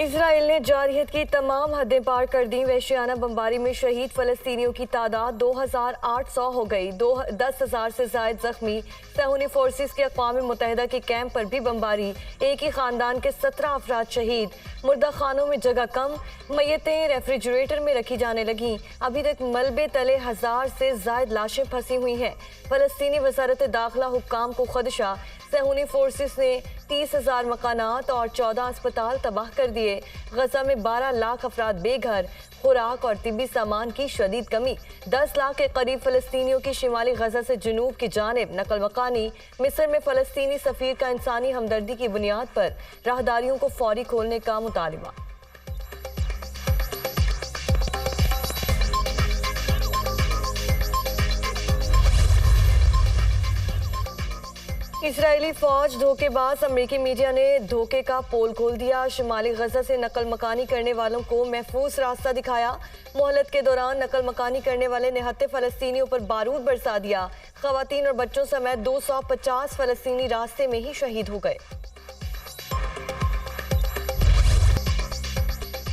Israel ने जारहियत की तमाम हदें पार कर दी। वहशियाना बमबारी में शहीद फलस्तीनियों की तादाद 2800 हो गई। 10,000 से जायद जख्मी। सहूनी फोर्सेस के अक़वाम मुत्तहिदा के कैंप पर भी बमबारी। एक ही खानदान के 17 अफराद शहीद। मुर्दा खानों में जगह कम। मैयतें रेफ्रिजरेटर में रखी जाने लगी। अभी तक मलबे तले 1000 से जायद लाशें फंसी हुई हैं। फलस्तीनी वज़ारत दाखिला हुक्काम को खदशा। सहूनी फोर्सेस ने 30,000 मकानात और 14 अस्पताल तबाह कर दिए। गजा में 12 लाख अफराद बेघर। खुराक और तिब्बी सामान की शदीद कमी। 10 लाख के करीब फलस्तीनियों की शिमाली गजा से जुनूब की जानिब नकल मकानी। मिस्र में फलस्तीनी सफीर का इंसानी हमदर्दी की बुनियाद पर राहदारियों को फौरी खोलने का मुतालिबा। इजरायली फौज धोखेबाज। अमेरिकी मीडिया ने धोखे का पोल खोल दिया। शिमाली गजा से नकल मकानी करने वालों को महफूज रास्ता दिखाया। मोहलत के दौरान नकल मकानी करने वाले निहत्थे फलस्तीनियों पर बारूद बरसा दिया। खवातीन और बच्चों समेत 250 फलस्तीनी रास्ते में ही शहीद हो गए।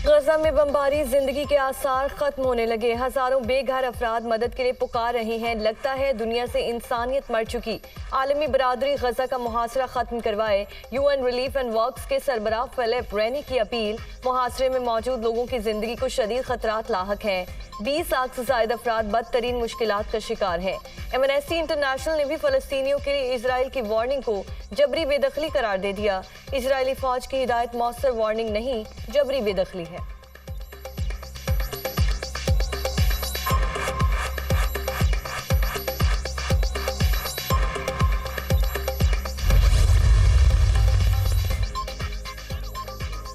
गजा में बमबारी। जिंदगी के आसार खत्म होने लगे। हजारों बेघर अफराद मदद के लिए पुकार रहे हैं। लगता है दुनिया से इंसानियत मर चुकी। आलमी बरादरी गजा का मुहासरा खत्म करवाए। UN रिलीफ एंड वर्क्स के सरबराह फिलिप रेनी की अपील। मुहासरे में मौजूद लोगों की जिंदगी को शदीद खतरात लाहक हैं। 20 लाख से ज्यादा अफराद बदतरीन मुश्किलात का शिकार हैं। एमनेस्टी इंटरनेशनल ने भी फलस्तीनियों के लिए इजराइल की वार्निंग को जबरी बेदखली करार दे दिया। इजरायली फौज की हिदायत मौसर वार्निंग नहीं, जबरी बेदखली है।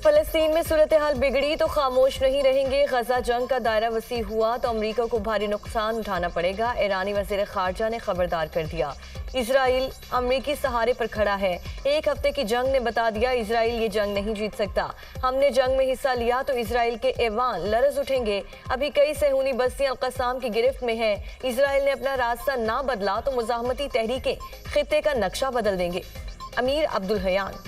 फलस्तीन में सूरत हाल बिगड़ी तो खामोश नहीं रहेंगे। गजा जंग का दायरा वसी हुआ तो अमरीका को भारी नुकसान उठाना पड़ेगा। ईरानी वज़ीर ख़ारजा ने खबरदार कर दिया। इजराइल अमरीकी सहारे पर खड़ा है। एक हफ्ते की जंग ने बता दिया इजराइल ये जंग नहीं जीत सकता। हमने जंग में हिस्सा लिया तो इजराइल के ऐवान लरज उठेंगे। अभी कई सहूनी बस्तियां अल-क़स्साम की गिरफ्त में हैं। इजराइल ने अपना रास्ता ना बदला तो मुज़ाहमती तहरीकें खित्ते का नक्शा बदल देंगे। अमीर अब्दुल हयान।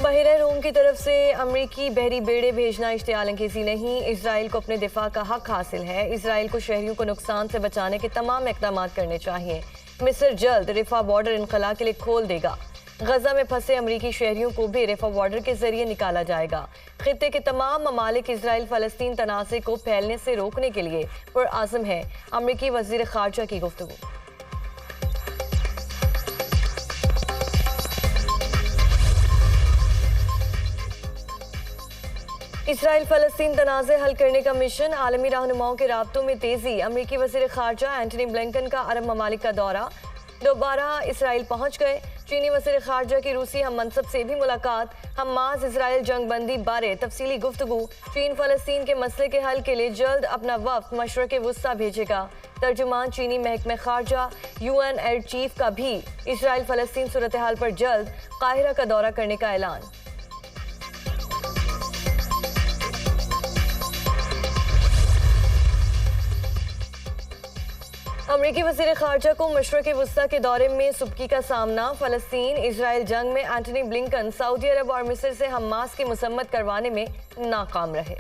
बहरे रोम की तरफ से अमरीकी बहरी बेड़े भेजना इश्तियाल अंगेज़ी नहीं। इजराइल को अपने दिफा का हक हासिल है। इजराइल को शहरियों को नुकसान से बचाने के तमाम इक़दाम करने चाहिए। मिस्र जल्द रिफा बॉर्डर इनखला के लिए खोल देगा। गजा में फंसे अमरीकी शहरियों को भी रिफा बॉर्डर के जरिए निकाला जाएगा। खित्ते के तमाम ममालिक इजराइल फलस्तीन तनाज़े को फैलने से रोकने के लिए पुरआज़म है। अमरीकी वज़ीर ख़ारजा की गुफ्तगू। इसराइल फलस्तीन तनाज़े हल करने का मिशन। आलमी रहनुमाओं के राब्तों में तेजी। अमरीकी वज़ीर ख़ारजा एंटनी ब्लिंकन का अरब ममालिक का दौरा। दोबारा इसराइल पहुंच गए। चीनी वज़ीर ख़ारजा की रूसी हम मनसब से भी मुलाकात। हमास इसराइल जंग बंदी बारे तफसीली गुफ्तगू। चीन फलस्तीन के मसले के हल के लिए जल्द अपना वफ़द मशरक़ वुस्ता भेजेगा। तर्जुमान चीनी महकमा ख़ारजा UN एयर चीफ का भी इसराइल फलस्तीन सूरत हाल पर जल्द काहिरा का दौरा करने का ऐलान। अमरीकी वज़ीर ख़ारजा को मशरक़ वुस्ता के दौरे में सुबकी का सामना। फ़लस्तीन इसराइल जंग में एंटनी ब्लिंकन सऊदी अरब और मिस्र से हमास की मसम्मत करवाने में नाकाम रहे।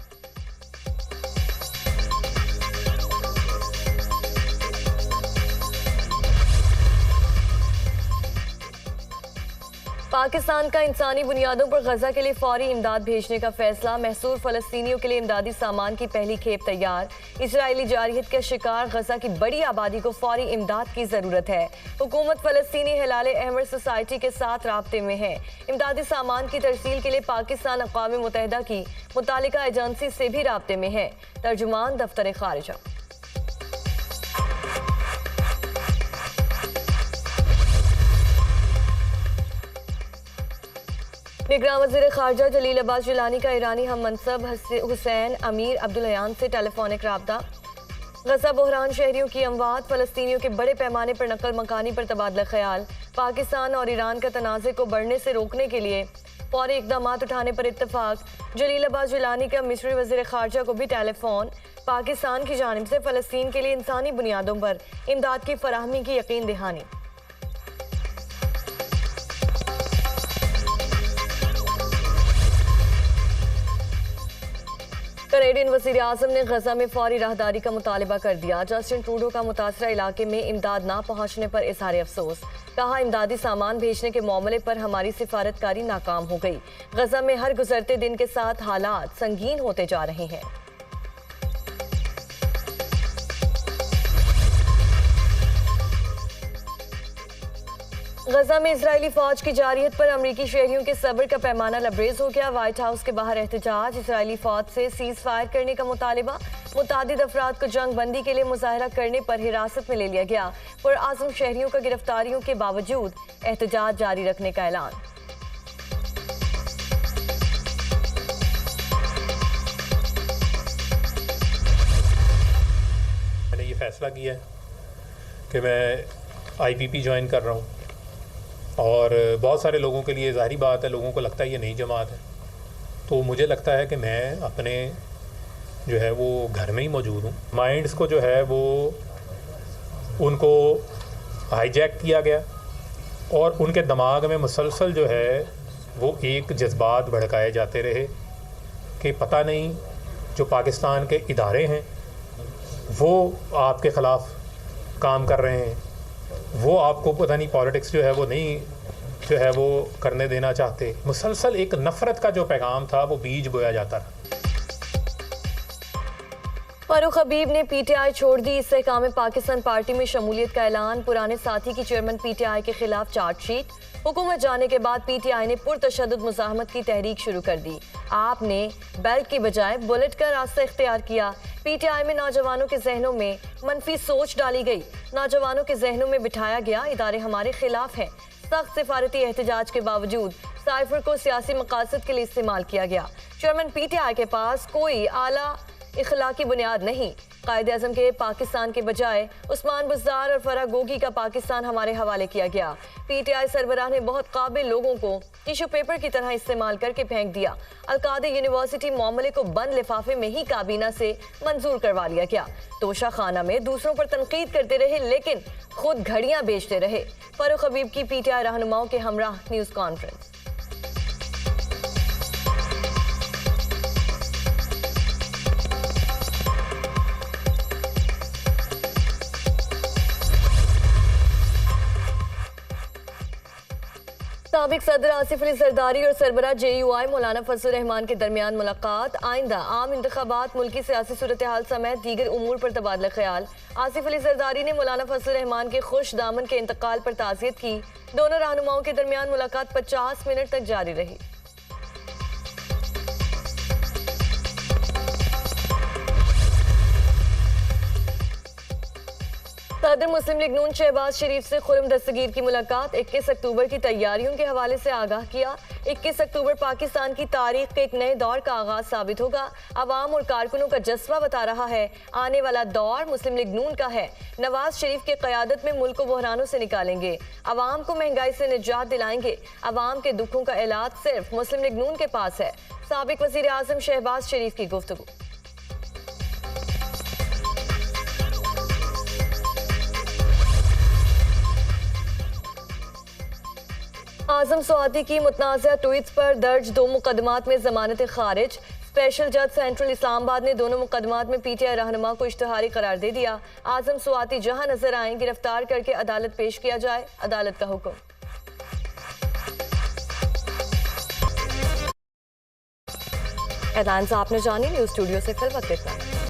पाकिस्तान का इंसानी बुनियादों पर गजा के लिए फौरी इमदाद भेजने का फैसला। महसूर फलस्तीनियों के लिए इमदादी सामान की पहली खेप तैयार। इजरायली जारहियत का शिकार गजा की बड़ी आबादी को फौरी इमदाद की जरूरत है। हुकूमत फलस्तीनी हिलाल अहमर सोसाइटी के साथ राब्ते में है। इमदादी सामान की तरसील के लिए पाकिस्तान अक़वाम मुत्तहिदा की मुतालिका एजेंसी से भी राब्ते में है। तर्जुमान दफ्तर ख़ारिजा। निगरान वज़ीर ख़ारजा जलील अब्बास जिलानी का ईरानी हम मनसब हुसैन अमीर अब्दुल हयान से टेलीफोनिक राब्ता। गजा बहरान, शहरियों की अमवात, फ़लस्तीनियों के बड़े पैमाने पर नकल मकानी पर तबादला ख्याल। पाकिस्तान और ईरान का तनाज़े को बढ़ने से रोकने के लिए फौरी इक़दाम उठाने पर इत्तफाक। जलील अब्बास जिलानी का मिस्री वज़ीर ख़ारजा को भी टेलीफोन। पाकिस्तान की जानिब से फ़लस्तीन के लिए इंसानी बुनियादों पर इमदाद की फराहमी की यकीन दहानी। कैनेडियन वज़ीर आज़म ने गजा में फौरी राहदारी का मुतालबा कर दिया। जस्टिन ट्रूडो का मुतासरा इलाके में इमदाद ना पहुंचने पर इजहार अफसोस। कहा, इमदादी सामान भेजने के मामले पर हमारी सिफारतकारी नाकाम हो गई। गजा में हर गुजरते दिन के साथ हालात संगीन होते जा रहे हैं। गजा में इजरायली फौज की जारियत पर अमरीकी शहरियों के सब्र का पैमाना लबरेज हो गया। व्हाइट हाउस के बाहर एहतजाज, इजरायली फौज से सीज फायर करने का मुतालिबा। मुतादिद अफराद को जंग बंदी के लिए मुजाहरा करने पर हिरासत में ले लिया गया। पुरआज़म शहरियों का गिरफ्तारियों के बावजूद एहतजाज जारी रखने का ऐलान। मैंने ये फैसला किया है कि मैं IPP ज्वाइन कर रहा हूँ और बहुत सारे लोगों के लिए ज़ाहिरी बात है, लोगों को लगता है ये नई जमात है, तो मुझे लगता है कि मैं अपने जो है वो घर में ही मौजूद हूँ। माइंड्स को जो है वो उनको हाईजैक किया गया और उनके दिमाग में मुसलसल जो है वो एक जज्बात भड़काए जाते रहे कि पता नहीं जो पाकिस्तान के इदारे हैं वो आपके ख़िलाफ़ काम कर रहे हैं, वो आपको पता नहीं पॉलिटिक्स जो है वो नहीं जो है वो करने देना चाहते। मुसलसल एक नफ़रत का जो पैगाम था वो बीज बोया जाता रहा। फारूक हबीब ने PTI छोड़ दी। इस्तेहकाम पाकिस्तान पार्टी में शमूलियत का ऐलान। पुराने साथी की चेयरमैन PTI के खिलाफ चार्जशीट। हुकूमत जाने के बाद PTI ने पुरतशद्दुद मुज़ाहमत की तहरीक शुरू कर दी। आपने बेल्ट की बजाय बुलेट का रास्ता इख्तियार किया। PTI में नौजवानों के जहनों में मनफी सोच डाली गई। नौजवानों के जहनों में बिठाया गया इदारे हमारे खिलाफ हैं। सख्त सिफारती एहतजाज के बावजूद साइफर को सियासी मकासद के लिए इस्तेमाल किया गया। चेयरमैन PTI के पास कोई आला इखलाकी बुनियाद नहीं। कायदे आज़म के पाकिस्तान के बजाय उस्मान बुज़दार और फराह गोगी का पाकिस्तान हमारे हवाले किया गया। PTI सरबराह ने बहुत काबिल लोगों को टिश्यू पेपर की तरह इस्तेमाल करके फेंक दिया। अलकादे यूनिवर्सिटी मामले को बंद लिफाफे में ही काबीना से मंजूर करवा लिया गया। तोशा खाना में दूसरों पर तनकीद करते रहे लेकिन खुद घड़ियां बेचते रहे। फारूक हबीब की PTI रहनुमाओं के हमरा न्यूज़ कॉन्फ्रेंस। साबिक सदर आसिफ अली जरदारी और सरबरा JUI मौलाना फजल रहमान के दरमियान मुलाकात। आइंदा आम इंतखाबात, मुल्की सियासी सूरत हाल समेत दीगर उमूर पर तबादला ख्याल। आसिफ अली जरदारी ने मौलाना फजल रहमान के खुश दामन के इंतकाल पर ताज़ियत की। दोनों रहनुमाओं के दरमियान मुलाकात 50 मिनट तक जारी रही। सदर मुस्लिम लीग नून शहबाज शरीफ से खुर्रम दस्तगीर की मुलाकात। 21 अक्टूबर की तैयारियों के हवाले से आगाह किया। 21 अक्टूबर पाकिस्तान की तारीख के एक नए दौर का आगाज साबित होगा। अवाम और कारकुनों का जज्बा बता रहा है आने वाला दौर मुस्लिम लीग नून का है। नवाज शरीफ की क़यादत में मुल्क को बहरानों से निकालेंगे। अवाम को महंगाई से निजात दिलाएंगे। अवाम के दुखों का इलाज सिर्फ मुस्लिम लीग नून के पास है। साबिक वज़ीर आज़म शहबाज शरीफ की गुफ्तगू। आजम स्वाति की मुतनाज़ा ट्वीट्स पर दर्ज 2 मुकदमात में जमानत खारिज। स्पेशल जज सेंट्रल इस्लामाबाद ने दोनों मुकदमात में PTI रहनुमा को इश्तिहारी करार दे दिया। आजम स्वाति जहां नजर आए गिरफ्तार करके अदालत पेश किया जाए, अदालत का हुक्म। हेडलाइंस आपने जानी, न्यूज़ स्टूडियो से फिल वक्त इतना।